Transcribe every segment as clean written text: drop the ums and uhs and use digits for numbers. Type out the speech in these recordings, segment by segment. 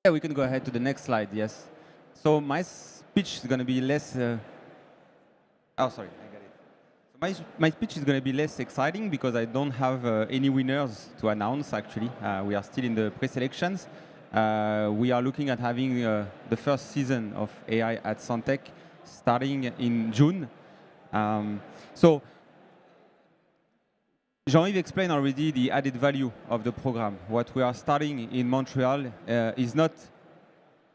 Yeah, we can go ahead to the next slide, yes. So my speech is going to be less... oh, sorry, I got it. So my speech is going to be less exciting because I don't have any winners to announce, actually. We are still in the pre-selections. We are looking at having the first season of AI at Centech starting in June. So Jean-Yves explained already the added value of the program. What we are starting in Montreal is not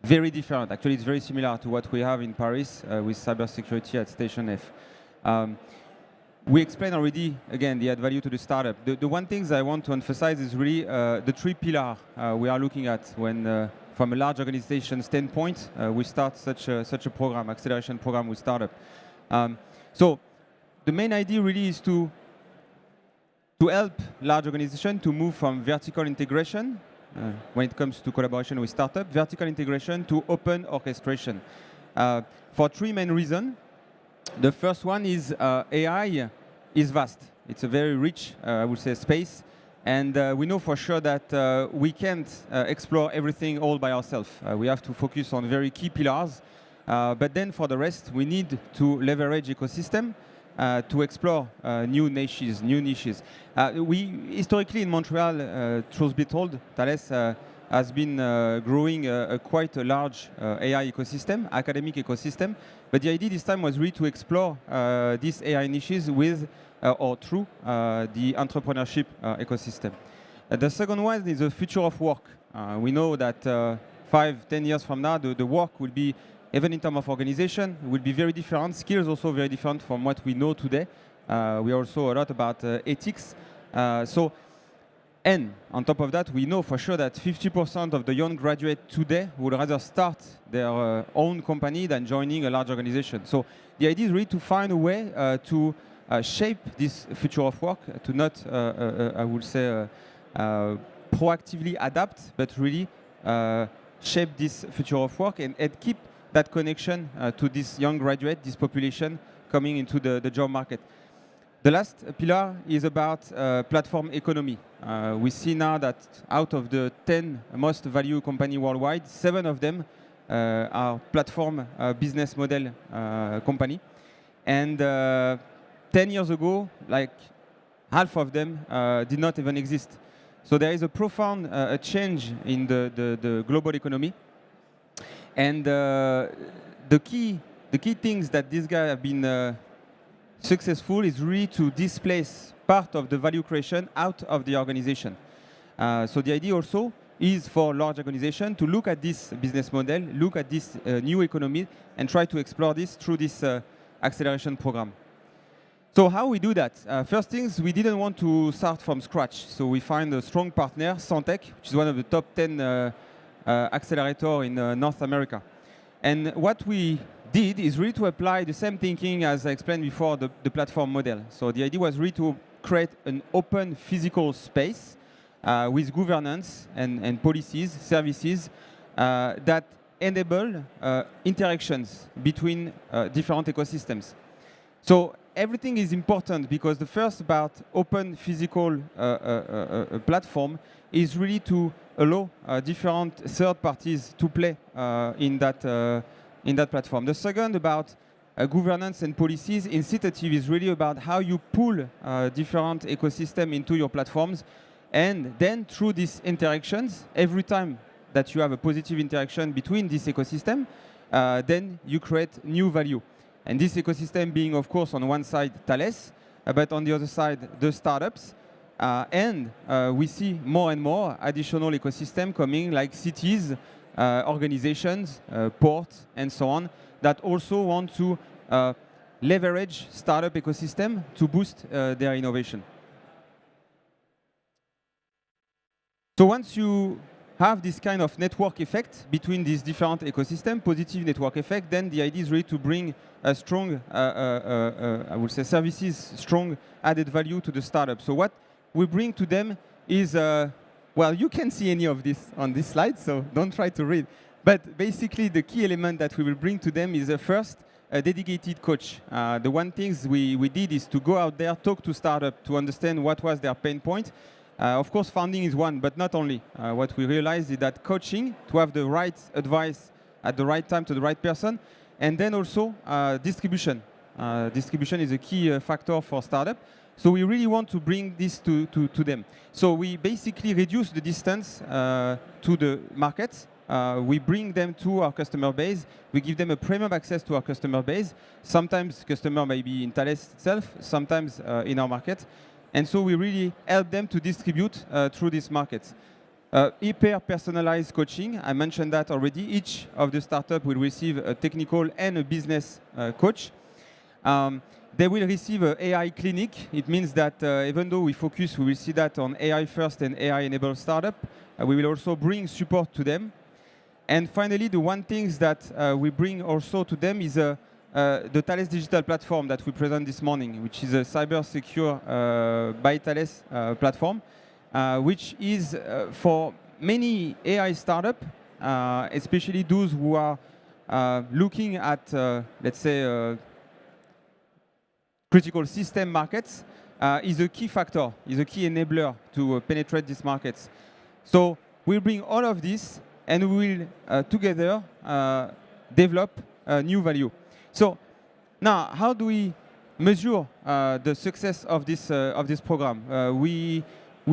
very different. Actually, it's very similar to what we have in Paris with cybersecurity at Station F. We explained already, again, the add value to the startup. The one thing I want to emphasize is really the three pillars we are looking at when, from a large organization standpoint, we start such a program, acceleration program with startup. So the main idea really is to help large organizations to move from vertical integration, when it comes to collaboration with startup, vertical integration to open orchestration. For three main reasons. The first one is AI is vast. It's a very rich, I would say, space. And we know for sure that we can't explore everything all by ourselves. We have to focus on very key pillars. But then for the rest, we need to leverage ecosystem to explore new niches. We historically in Montreal, truth be told, Thales has been growing quite a large AI ecosystem, academic ecosystem. But the idea this time was really to explore these AI niches with or through the entrepreneurship ecosystem. The second one is the future of work. We know that 5-10 years from now, the work will be, even in terms of organization, will be very different. Skills also very different from what we know today. We also a lot about ethics. And on top of that, we know for sure that 50% of the young graduates today would rather start their own company than joining a large organization. So the idea is really to find a way to shape this future of work, to not, I would say, proactively adapt, but really shape this future of work and keep that connection to this young graduate, this population coming into the job market. The last pillar is about platform economy. We see now that out of the 10 most valued companies worldwide, 7 of them are platform business model company. And 10 years ago, like half of them did not even exist. So there is a profound change in the global economy. And the key things that these guys have been successful is really to displace part of the value creation out of the organization. So the idea also is for large organizations to look at this business model, look at this new economy, and try to explore this through this acceleration program. So how we do that? First things, we didn't want to start from scratch. So we find a strong partner, Centech, which is one of the top 10 accelerator in North America. And what we did is really to apply the same thinking as I explained before, the platform model. So the idea was really to create an open physical space with governance and policies, services that enable interactions between different ecosystems. So everything is important because the first about open physical platform is really to allow different third parties to play in that platform. The second about governance and policies, incitative is really about how you pull different ecosystems into your platforms. And then through these interactions, every time that you have a positive interaction between this ecosystem, then you create new value. And this ecosystem being, of course, on one side, Thales, but on the other side, the startups. And we see more and more additional ecosystem coming, like cities, organizations, ports, and so on, that also want to leverage startup ecosystem to boost their innovation. So once you have this kind of network effect between these different ecosystems, positive network effect, then the idea is really to bring a strong, I would say, services, strong added value to the startup. So what we bring to them is, well, you can see any of this on this slide, so don't try to read. But basically, the key element that we will bring to them is first, a dedicated coach. The one thing we did is to go out there, talk to startups to understand what was their pain point, Of course, funding is one, but not only. What we realized is that coaching, to have the right advice at the right time to the right person, and then also distribution. Distribution is a key factor for startup. So we really want to bring this to them. So we basically reduce the distance to the markets. We bring them to our customer base. We give them a premium access to our customer base. Sometimes customer may be in Thales itself, sometimes in our market. And so we really help them to distribute through these markets. Hyper-personalized coaching, I mentioned that already. Each of the startups will receive a technical and a business coach. They will receive an AI clinic. It means that even though we will see that on AI first and AI-enabled startup, we will also bring support to them. And finally, the one thing that we bring also to them is the Thales digital platform that we present this morning, which is a cyber-secure by Thales platform, which is for many AI startups, especially those who are looking at, let's say, critical system markets, is a key factor, is a key enabler to penetrate these markets. So we'll bring all of this, and we will together develop new value. So now, how do we measure the success of this program? We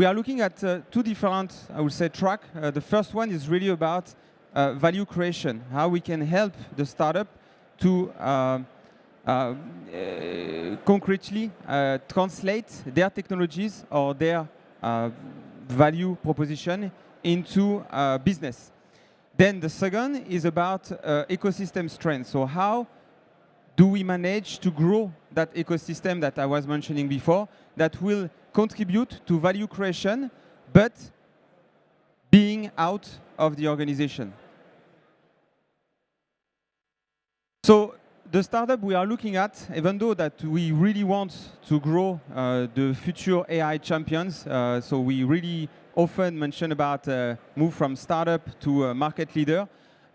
are looking at two different, I would say, tracks. The first one is really about value creation, how we can help the startup to concretely translate their technologies or their value proposition into business. Then the second is about ecosystem strength. So how do we manage to grow that ecosystem that I was mentioning before that will contribute to value creation, but being out of the organization? So the startup we are looking at, even though that we really want to grow the future AI champions, so we really often mention about move from startup to a market leader.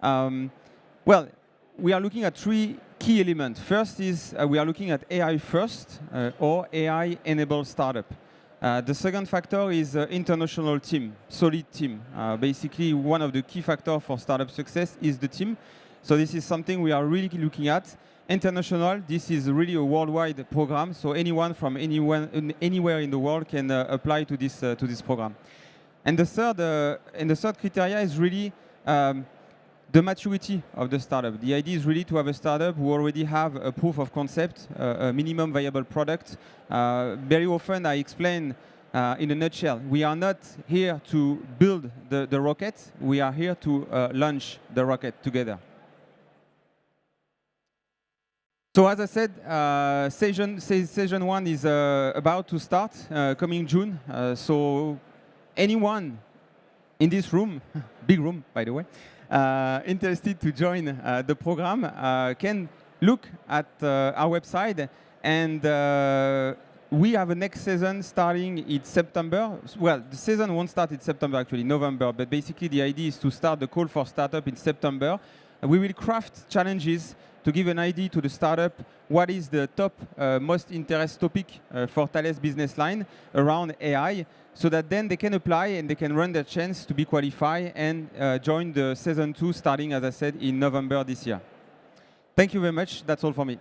Well, we are looking at three key elements. First is we are looking at AI first or AI-enabled startup. The second factor is international team, solid team. Basically, one of the key factors for startup success is the team. So this is something we are really looking at. International, this is really a worldwide program, so anyone from anywhere in the world can apply to this program. And the third criteria is really the maturity of the startup. The idea is really to have a startup who already have a proof of concept, a minimum viable product. Very often I explain in a nutshell, we are not here to build the rocket, we are here to launch the rocket together. So as I said, Session 1 is about to start, coming June. So anyone in this room, big room by the way, interested to join the program can look at our website, and we have a next season starting in September. Well, the season won't start in September actually, November, but basically the idea is to start the call for startup in September. We will craft challenges to give an idea to the startup what is the top most interest topic for Thales business line around AI, so that then they can apply and they can run their chance to be qualified and join the season 2 starting, as I said, in November this year. Thank you very much. That's all for me.